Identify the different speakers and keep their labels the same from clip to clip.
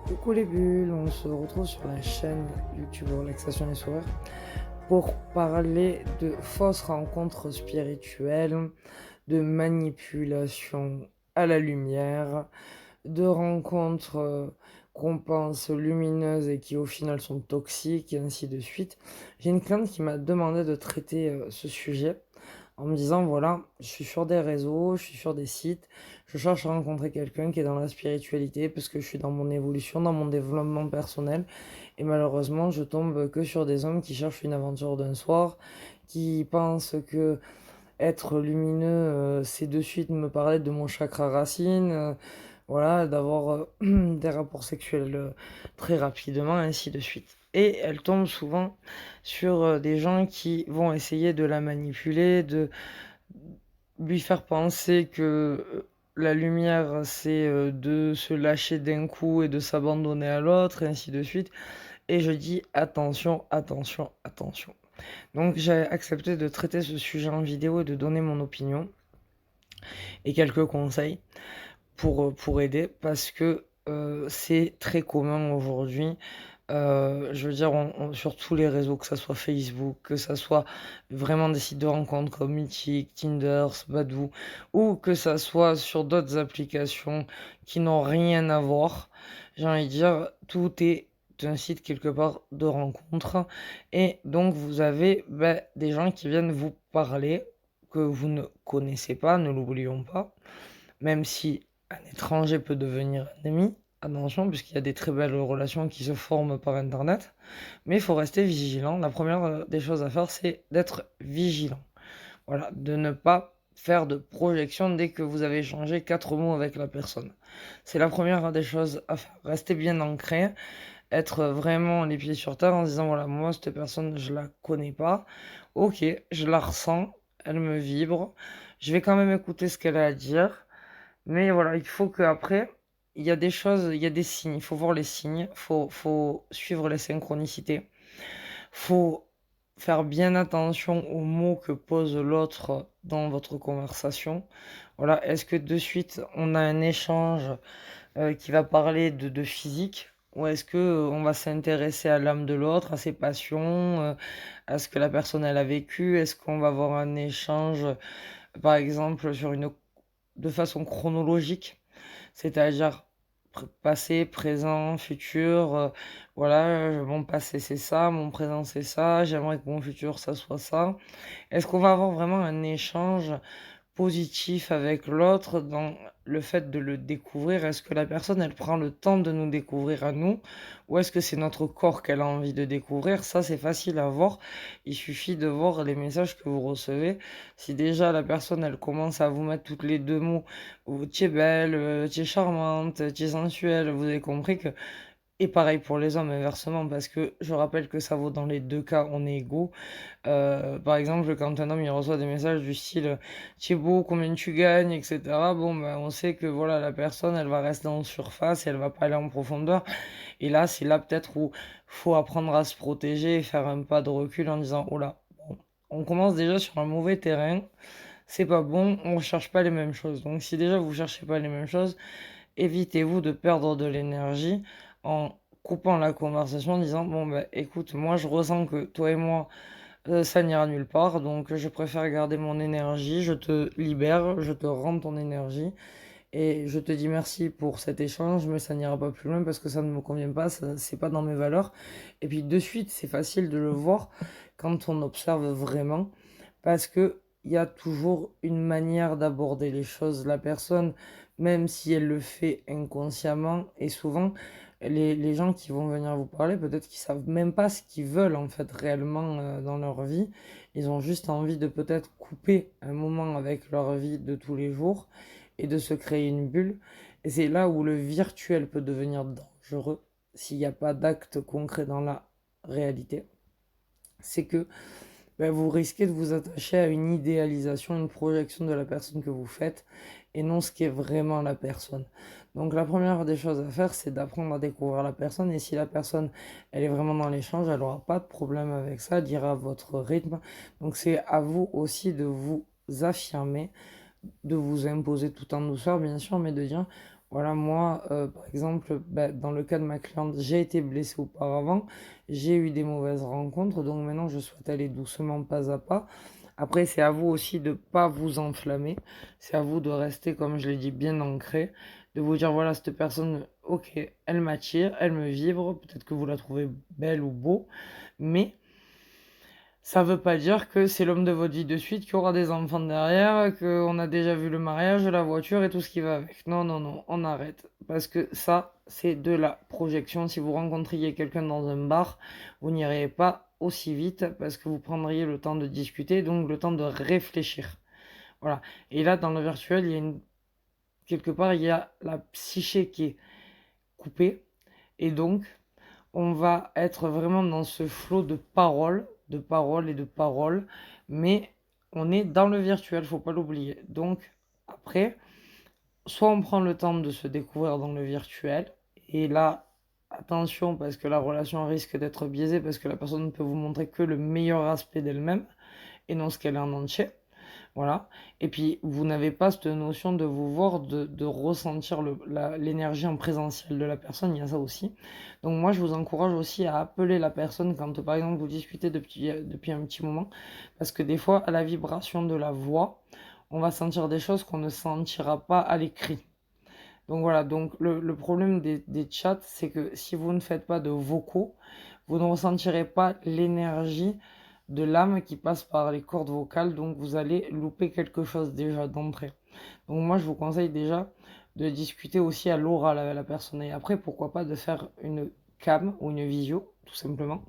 Speaker 1: Coucou les bulles, on se retrouve sur la chaîne YouTube Relaxation et Sourire pour parler de fausses rencontres spirituelles, de manipulation à la lumière, de rencontres qu'on pense lumineuses et qui au final sont toxiques et ainsi de suite. J'ai une cliente qui m'a demandé de traiter ce sujet en me disant, voilà, je suis sur des réseaux, je suis sur des sites, je cherche à rencontrer quelqu'un qui est dans la spiritualité parce que je suis dans mon évolution, dans mon développement personnel. Et malheureusement, je tombe que sur des hommes qui cherchent une aventure d'un soir, qui pensent que être lumineux, c'est de suite me parler de mon chakra racine, voilà, d'avoir des rapports sexuels très rapidement, ainsi de suite. Et elle tombe souvent sur des gens qui vont essayer de la manipuler, de lui faire penser que la lumière, c'est de se lâcher d'un coup et de s'abandonner à l'autre, et ainsi de suite. Et je dis attention, attention, attention. Donc j'ai accepté de traiter ce sujet en vidéo et de donner mon opinion et quelques conseils pour aider parce que c'est très commun aujourd'hui. Je veux dire, sur tous les réseaux, que ça soit Facebook, que ça soit vraiment des sites de rencontres comme Mythic, Tinder, Badoo, ou que ça soit sur d'autres applications qui n'ont rien à voir. J'ai envie de dire, tout est un site quelque part de rencontre. Et donc, vous avez des gens qui viennent vous parler que vous ne connaissez pas, ne l'oublions pas, même si un étranger peut devenir un ami, attention, puisqu'il y a des très belles relations qui se forment par Internet, mais il faut rester vigilant. La première des choses à faire, c'est d'être vigilant. Voilà, de ne pas faire de projection dès que vous avez échangé 4 mots avec la personne. C'est la première des choses à faire. Rester bien ancré, être vraiment les pieds sur terre en se disant, voilà, moi, cette personne, je la connais pas. Ok, je la ressens, elle me vibre. Je vais quand même écouter ce qu'elle a à dire. Mais voilà, il faut qu'après, il y a des choses, il y a des signes, il faut voir les signes, faut suivre les synchronicités, faut faire bien attention aux mots que pose l'autre dans votre conversation. Voilà, est-ce que de suite on a un échange qui va parler de physique ou est-ce que on va s'intéresser à l'âme de l'autre, à ses passions, à ce que la personne elle a vécu, est-ce qu'on va avoir un échange par exemple de façon chronologique, c'est-à-dire passé, présent, futur, voilà, mon passé c'est ça, mon présent c'est ça, j'aimerais que mon futur ça soit ça. Est-ce qu'on va avoir vraiment un échange positif avec l'autre dans le fait de le découvrir? Est-ce que la personne, elle prend le temps de nous découvrir à nous? Ou est-ce que c'est notre corps qu'elle a envie de découvrir? Ça, c'est facile à voir. Il suffit de voir les messages que vous recevez. Si déjà la personne, elle commence à vous mettre toutes les deux mots, tu es belle, tu es charmante, tu es sensuelle, vous avez compris que et pareil pour les hommes, inversement, parce que je rappelle que ça vaut dans les deux cas, on est égaux. Par exemple, quand un homme il reçoit des messages du style «Tu es beau, combien tu gagnes?» etc. Bon, ben, on sait que voilà, la personne, elle va rester en surface et elle va pas aller en profondeur. Et là, c'est là peut-être où faut apprendre à se protéger et faire un pas de recul en disant «Oh là, bon, on commence déjà sur un mauvais terrain, c'est pas bon, on cherche pas les mêmes choses». Donc si déjà vous cherchez pas les mêmes choses, évitez-vous de perdre de l'énergie en coupant la conversation en disant bon bah écoute, moi je ressens que toi et moi ça n'ira nulle part, donc je préfère garder mon énergie, je te libère, je te rends ton énergie et je te dis merci pour cet échange, mais ça n'ira pas plus loin parce que ça ne me convient pas, ça c'est pas dans mes valeurs. Et puis de suite, c'est facile de le voir quand on observe vraiment parce que il y a toujours une manière d'aborder les choses. La personne, même si elle le fait inconsciemment, et souvent, les gens qui vont venir vous parler, peut-être qu'ils savent même pas ce qu'ils veulent en fait réellement dans leur vie. Ils ont juste envie de peut-être couper un moment avec leur vie de tous les jours et de se créer une bulle. Et c'est là où le virtuel peut devenir dangereux s'il n'y a pas d'acte concret dans la réalité. C'est que vous risquez de vous attacher à une idéalisation, une projection de la personne que vous faites et non ce qui est vraiment la personne. Donc la première des choses à faire, c'est d'apprendre à découvrir la personne et si la personne, elle est vraiment dans l'échange, elle n'aura pas de problème avec ça, elle ira à votre rythme. Donc c'est à vous aussi de vous affirmer, de vous imposer tout en douceur bien sûr, mais de dire Voilà, moi, par exemple, dans le cas de ma cliente, j'ai été blessée auparavant, j'ai eu des mauvaises rencontres, donc maintenant je souhaite aller doucement, pas à pas. Après, c'est à vous aussi de pas vous enflammer, c'est à vous de rester, comme je l'ai dit, bien ancré, de vous dire, voilà, cette personne, ok, elle m'attire, elle me vibre, peut-être que vous la trouvez belle ou beau, mais ça veut pas dire que c'est l'homme de votre vie de suite, qu'il y aura des enfants derrière, qu'on a déjà vu le mariage, la voiture et tout ce qui va avec. Non, non, non, on arrête. Parce que ça, c'est de la projection. Si vous rencontriez quelqu'un dans un bar, vous n'iriez pas aussi vite parce que vous prendriez le temps de discuter, donc le temps de réfléchir. Voilà. Et là, dans le virtuel, quelque part, il y a la psyché qui est coupée. Et donc, on va être vraiment dans ce flot de paroles et de paroles, mais on est dans le virtuel, faut pas l'oublier. Donc après, soit on prend le temps de se découvrir dans le virtuel, et là, attention parce que la relation risque d'être biaisée parce que la personne ne peut vous montrer que le meilleur aspect d'elle-même et non ce qu'elle est en entier. Voilà. Et puis, vous n'avez pas cette notion de vous voir, de ressentir l'énergie en présentiel de la personne. Il y a ça aussi. Donc, moi, je vous encourage aussi à appeler la personne quand, par exemple, vous discutez depuis un petit moment. Parce que des fois, à la vibration de la voix, on va sentir des choses qu'on ne sentira pas à l'écrit. Donc voilà, donc le problème des chats, c'est que si vous ne faites pas de vocaux, vous ne ressentirez pas l'énergie de l'âme qui passe par les cordes vocales, donc vous allez louper quelque chose déjà d'entrée. Donc moi, je vous conseille déjà de discuter aussi à l'oral avec la personne. Et après, pourquoi pas de faire une cam ou une visio, tout simplement,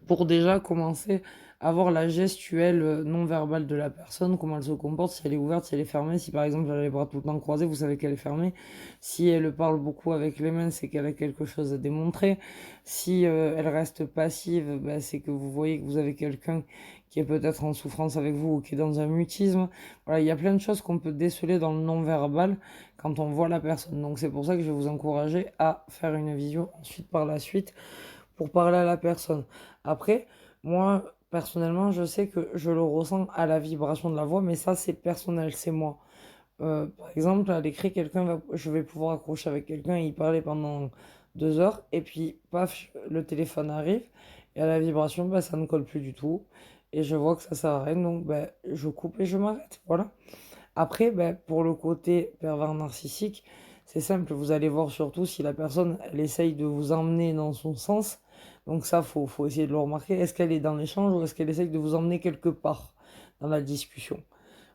Speaker 1: pour déjà commencer à voir la gestuelle non verbale de la personne, comment elle se comporte, si elle est ouverte, si elle est fermée, si par exemple elle a les bras tout le temps croisés, vous savez qu'elle est fermée, si elle parle beaucoup avec les mains, c'est qu'elle a quelque chose à démontrer, si elle reste passive, c'est que vous voyez que vous avez quelqu'un qui est peut-être en souffrance avec vous ou qui est dans un mutisme. Voilà, il y a plein de choses qu'on peut déceler dans le non-verbal quand on voit la personne. Donc c'est pour ça que je vais vous encourager à faire une visio ensuite par la suite pour parler à la personne. Après, moi, personnellement, je sais que je le ressens à la vibration de la voix, mais ça, c'est personnel, c'est moi. Par exemple, à l'écrit, je vais pouvoir accrocher avec quelqu'un et y parler pendant 2 heures, et puis, paf, le téléphone arrive, et à la vibration, ça ne colle plus du tout, et je vois que ça sert à rien, donc je coupe et je m'arrête, voilà. Après, pour le côté pervers narcissique, c'est simple, vous allez voir surtout si la personne, elle essaye de vous emmener dans son sens. Donc ça, faut essayer de le remarquer. Est-ce qu'elle est dans l'échange ou est-ce qu'elle essaye de vous emmener quelque part dans la discussion?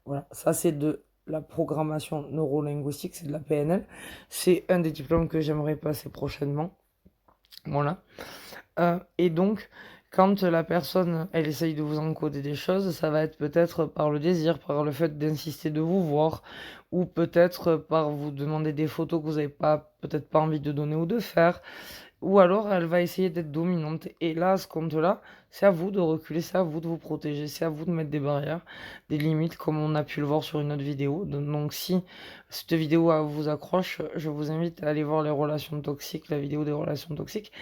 Speaker 1: Voilà, ça c'est de la programmation neurolinguistique, c'est de la PNL. C'est un des diplômes que j'aimerais passer prochainement. Voilà. Et donc, quand la personne, elle essaye de vous encoder des choses, ça va être peut-être par le désir, par le fait d'insister de vous voir, ou peut-être par vous demander des photos que vous n'avez pas, peut-être pas envie de donner ou de faire, ou alors elle va essayer d'être dominante. Et là, à ce compte-là, c'est à vous de reculer, c'est à vous de vous protéger, c'est à vous de mettre des barrières, des limites, comme on a pu le voir sur une autre vidéo. Donc si cette vidéo vous accroche, je vous invite à aller voir les relations toxiques, la vidéo des relations toxiques,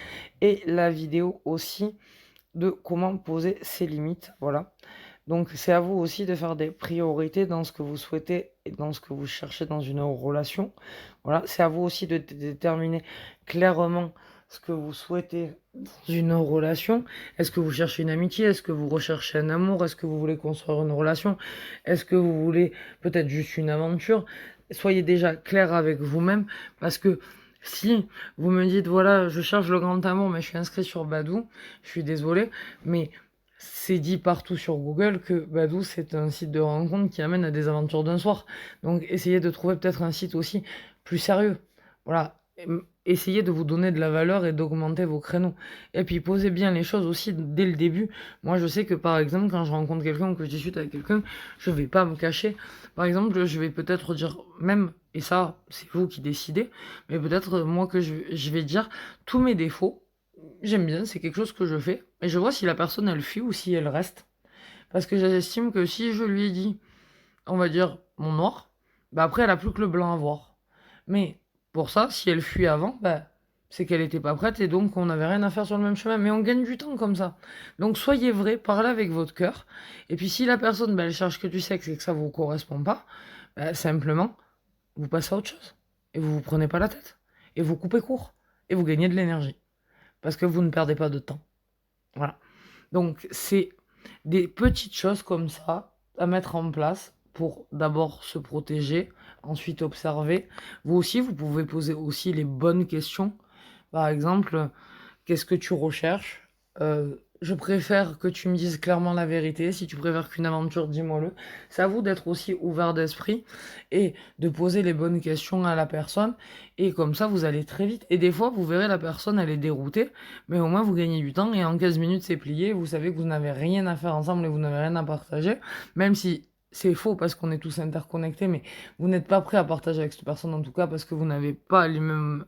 Speaker 1: et la vidéo aussi de comment poser ses limites. Voilà. Donc c'est à vous aussi de faire des priorités dans ce que vous souhaitez et dans ce que vous cherchez dans une relation. Voilà, c'est à vous aussi de déterminer clairement ce que vous souhaitez dans une relation. Est-ce que vous cherchez une amitié? Est-ce que vous recherchez un amour? Est-ce que vous voulez construire une relation? Est-ce que vous voulez peut-être juste une aventure? Soyez déjà clair avec vous-même parce que si vous me dites voilà, je cherche le grand amour mais je suis inscrit sur Badoo, je suis désolé, mais c'est dit partout sur Google que Badoo, c'est un site de rencontre qui amène à des aventures d'un soir. Donc, essayez de trouver peut-être un site aussi plus sérieux. Voilà. Essayez de vous donner de la valeur et d'augmenter vos créneaux. Et puis, posez bien les choses aussi dès le début. Moi, je sais que, par exemple, quand je rencontre quelqu'un ou que je discute avec quelqu'un, je vais pas me cacher. Par exemple, je vais peut-être dire, même, et ça, c'est vous qui décidez, mais peut-être moi que je vais dire tous mes défauts. J'aime bien, c'est quelque chose que je fais. Et je vois si la personne elle fuit ou si elle reste. Parce que j'estime que si je lui ai dit, on va dire, mon noir, après elle a plus que le blanc à voir. Mais pour ça, si elle fuit avant, c'est qu'elle était pas prête et donc on n'avait rien à faire sur le même chemin. Mais on gagne du temps comme ça. Donc soyez vrai, parlez avec votre cœur. Et puis si la personne elle cherche que du sexe et que ça vous correspond pas, simplement, vous passez à autre chose. et vous vous prenez pas la tête. Et vous coupez court. Et vous gagnez de l'énergie. Parce que vous ne perdez pas de temps. Voilà. Donc, c'est des petites choses comme ça à mettre en place pour d'abord se protéger, ensuite observer. Vous aussi, vous pouvez poser aussi les bonnes questions. Par exemple, qu'est-ce que tu recherches? Je préfère que tu me dises clairement la vérité. Si tu préfères qu'une aventure, dis-moi-le. C'est à vous d'être aussi ouvert d'esprit et de poser les bonnes questions à la personne. Et comme ça, vous allez très vite. Et des fois, vous verrez la personne, elle est déroutée, mais au moins vous gagnez du temps. Et en 15 minutes, c'est plié. Vous savez que vous n'avez rien à faire ensemble et vous n'avez rien à partager. Même si c'est faux parce qu'on est tous interconnectés, mais vous n'êtes pas prêt à partager avec cette personne en tout cas parce que vous n'avez pas les mêmes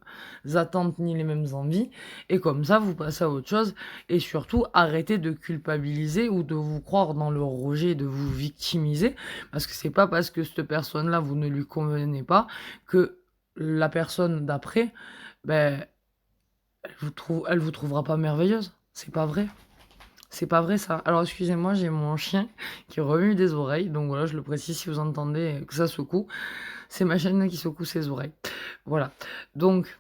Speaker 1: attentes ni les mêmes envies. Et comme ça, vous passez à autre chose. Et surtout, arrêtez de culpabiliser ou de vous croire dans le rejet, de vous victimiser. Parce que c'est pas parce que cette personne-là, vous ne lui convenez pas, que la personne d'après, ben, elle vous trouvera pas merveilleuse. C'est pas vrai. C'est pas vrai ça. Alors excusez-moi, j'ai mon chien qui remue des oreilles. Donc voilà, je le précise si vous entendez que ça secoue. C'est ma chaîne qui secoue ses oreilles. Voilà. Donc,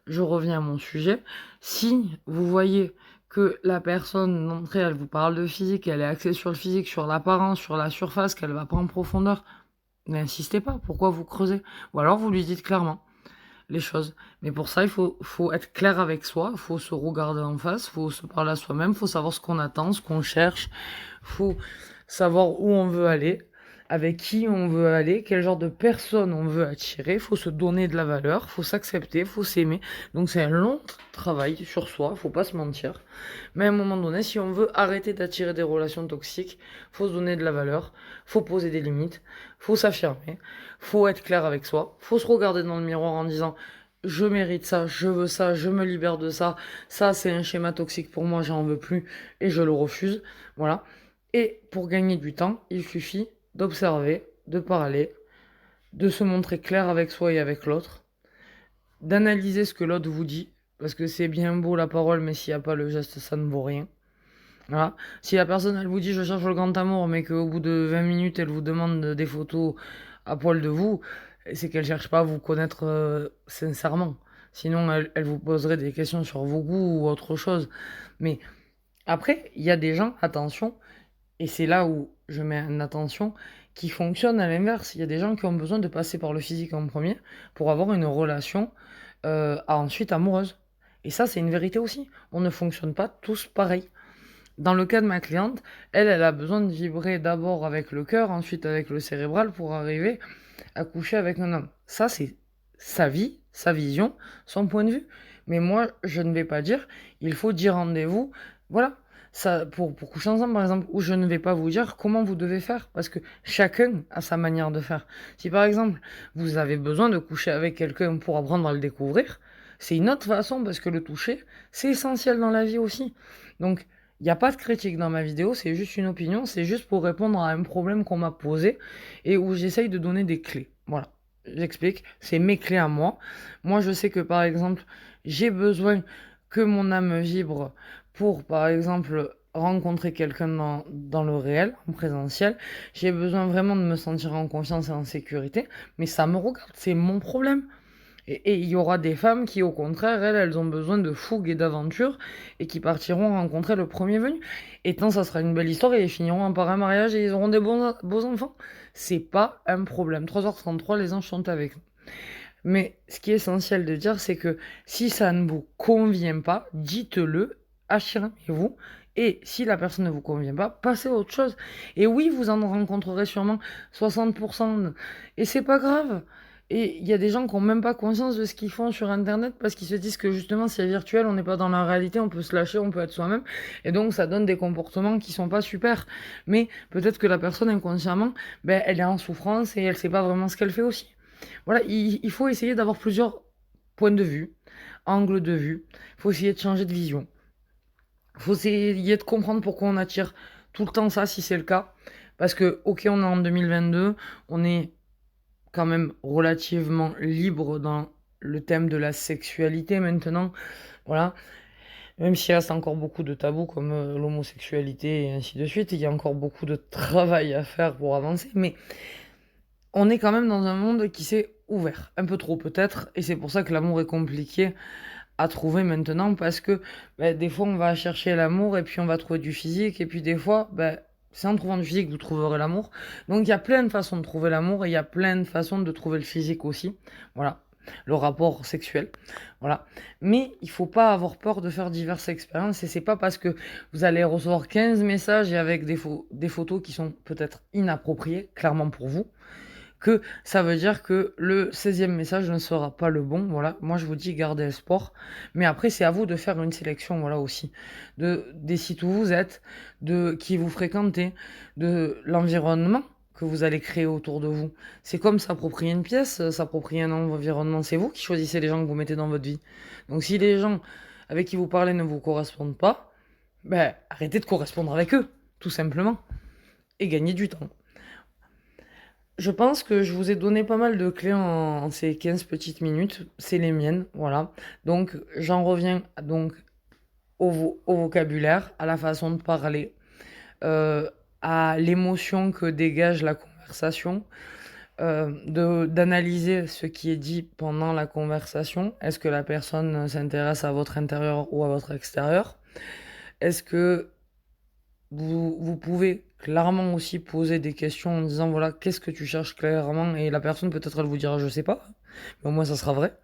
Speaker 1: je reviens à mon sujet. Si vous voyez que la personne d'entrée, elle vous parle de physique, elle est axée sur le physique, sur l'apparence, sur la surface, qu'elle va pas en profondeur, n'insistez pas. Pourquoi vous creusez? Ou alors vous lui dites clairement les choses. Mais pour ça, il faut être clair avec soi, il faut se regarder en face, il faut se parler à soi-même, il faut savoir ce qu'on attend, ce qu'on cherche, il faut savoir où on veut aller, avec qui on veut aller, quel genre de personne on veut attirer, il faut se donner de la valeur, il faut s'accepter, il faut s'aimer. Donc c'est un long travail sur soi, il faut pas se mentir. Mais à un moment donné, si on veut arrêter d'attirer des relations toxiques, faut se donner de la valeur, faut poser des limites, faut s'affirmer, faut être clair avec soi, faut se regarder dans le miroir en disant je mérite ça, je me libère de ça, ça c'est un schéma toxique pour moi, j'en veux plus et je le refuse. Voilà. Et pour gagner du temps, il suffit d'observer, de parler, de se montrer clair avec soi et avec l'autre, d'analyser ce que l'autre vous dit, parce que c'est bien beau la parole, mais s'il n'y a pas le geste, ça ne vaut rien. Voilà. Si la personne, elle vous dit je cherche le grand amour, mais qu'au bout de 20 minutes, elle vous demande des photos à poil de vous, c'est qu'elle cherche pas à vous connaître sincèrement. Sinon, elle vous poserait des questions sur vos goûts ou autre chose. Mais après, il y a des gens, attention, et c'est là où je mets une attention, qui fonctionne à l'inverse. Il y a des gens qui ont besoin de passer par le physique en premier pour avoir une relation ensuite amoureuse. Et ça, c'est une vérité aussi. On ne fonctionne pas tous pareil. Dans le cas de ma cliente, elle a besoin de vibrer d'abord avec le cœur, ensuite avec le cérébral pour arriver à coucher avec un homme. Ça, c'est sa vie, sa vision, son point de vue. Mais moi, je ne vais pas dire, il faut dire rendez-vous. Voilà. Ça, pour coucher ensemble, par exemple, où je ne vais pas vous dire comment vous devez faire, parce que chacun a sa manière de faire. Si par exemple, vous avez besoin de coucher avec quelqu'un pour apprendre à le découvrir, c'est une autre façon, parce que le toucher, c'est essentiel dans la vie aussi. Donc, il n'y a pas de critique dans ma vidéo, c'est juste une opinion, c'est juste pour répondre à un problème qu'on m'a posé et où j'essaye de donner des clés. Voilà, j'explique, c'est mes clés à moi. Moi, je sais que par exemple, j'ai besoin que mon âme vibre pour, par exemple, rencontrer quelqu'un dans le réel, en présentiel. J'ai besoin vraiment de me sentir en confiance et en sécurité, mais ça me regarde, c'est mon problème. Et il y aura des femmes qui, au contraire, elles ont besoin de fougue et d'aventure et qui partiront rencontrer le premier venu. Et tant ça sera une belle histoire et ils finiront par un mariage et ils auront des beaux enfants. C'est pas un problème. 3h33, les anges sont avec nous. Mais ce qui est essentiel de dire, c'est que si ça ne vous convient pas, dites-le, affirmez-vous. Et si la personne ne vous convient pas, passez à autre chose. Et oui, vous en rencontrerez sûrement 60%. Et c'est pas grave. Et il y a des gens qui n'ont même pas conscience de ce qu'ils font sur Internet parce qu'ils se disent que justement, c'est virtuel, on n'est pas dans la réalité, on peut se lâcher, on peut être soi-même. Et donc, ça donne des comportements qui sont pas super. Mais peut-être que la personne, inconsciemment, ben, elle est en souffrance et elle sait pas vraiment ce qu'elle fait aussi. Voilà, il faut essayer d'avoir plusieurs points de vue, angles de vue. Il faut essayer de changer de vision. Il faut essayer de comprendre pourquoi on attire tout le temps ça, si c'est le cas. Parce que, ok, on est en 2022, on est quand même relativement libre dans le thème de la sexualité maintenant. Voilà. Même s'il reste encore beaucoup de tabous comme l'homosexualité et ainsi de suite, il y a encore beaucoup de travail à faire pour avancer. Mais on est quand même dans un monde qui s'est ouvert, un peu trop peut-être, et c'est pour ça que l'amour est compliqué à trouver maintenant, parce que des fois on va chercher l'amour et puis on va trouver du physique, et puis des fois, c'est en trouvant du physique que vous trouverez l'amour. Donc il y a plein de façons de trouver l'amour, et il y a plein de façons de trouver le physique aussi. Voilà, le rapport sexuel. Voilà. Mais il faut pas avoir peur de faire diverses expériences, et c'est pas parce que vous allez recevoir 15 messages et avec des photos qui sont peut-être inappropriées, clairement pour vous, que ça veut dire que le 16e message ne sera pas le bon. Voilà, moi je vous dis gardez espoir. Mais après, c'est à vous de faire une sélection, voilà aussi. Des sites où vous êtes, de qui vous fréquentez, de l'environnement que vous allez créer autour de vous. C'est comme s'approprier une pièce, s'approprier un environnement. C'est vous qui choisissez les gens que vous mettez dans votre vie. Donc si les gens avec qui vous parlez ne vous correspondent pas, arrêtez de correspondre avec eux, tout simplement. Et gagnez du temps. Je pense que je vous ai donné pas mal de clés en ces 15 petites minutes. C'est les miennes, voilà. Donc, j'en reviens donc au vocabulaire, à la façon de parler, à l'émotion que dégage la conversation, d'analyser ce qui est dit pendant la conversation. Est-ce que la personne s'intéresse à votre intérieur ou à votre extérieur? Est-ce que vous pouvez clairement aussi poser des questions en disant voilà, qu'est-ce que tu cherches clairement? Et la personne, peut-être, elle vous dira je sais pas, mais au moins ça sera vrai.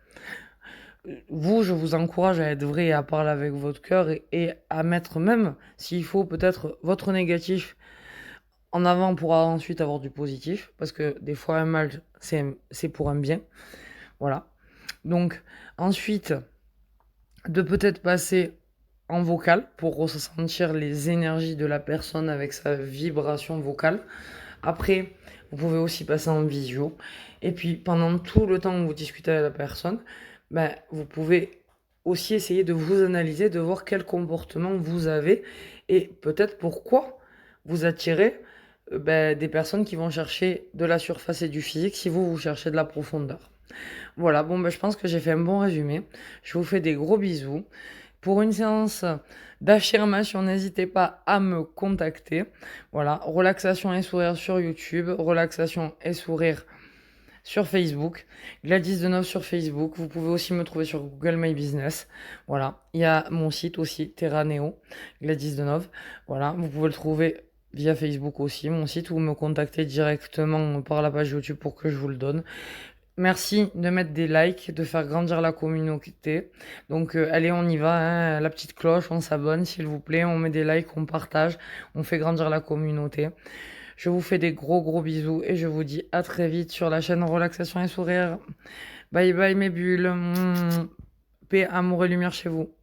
Speaker 1: Vous, je vous encourage à être vrai et à parler avec votre cœur et à mettre même, s'il faut, peut-être votre négatif en avant pour ensuite avoir du positif, parce que des fois, un mal, c'est pour un bien. Voilà. Donc, ensuite, de peut-être passer en vocal pour ressentir les énergies de la personne avec sa vibration vocale. Après, vous pouvez aussi passer en visio. Et puis, pendant tout le temps que vous discutez avec la personne, vous pouvez aussi essayer de vous analyser, de voir quel comportement vous avez et peut-être pourquoi vous attirez des personnes qui vont chercher de la surface et du physique si vous cherchez de la profondeur. Voilà, bon, je pense que j'ai fait un bon résumé. Je vous fais des gros bisous. Pour une séance d'affirmation, n'hésitez pas à me contacter. Voilà, relaxation et sourire sur YouTube, relaxation et sourire sur Facebook, Gladys Deneuve sur Facebook. Vous pouvez aussi me trouver sur Google My Business. Voilà, il y a mon site aussi, Terraneo, Gladys Deneuve. Voilà, vous pouvez le trouver via Facebook aussi, mon site, ou me contacter directement par la page YouTube pour que je vous le donne. Merci de mettre des likes, de faire grandir la communauté. Donc allez, on y va, hein, la petite cloche, on s'abonne s'il vous plaît, on met des likes, on partage, on fait grandir la communauté. Je vous fais des gros bisous et je vous dis à très vite sur la chaîne Relaxation et Sourire. Bye bye mes bulles. Paix, amour et lumière chez vous.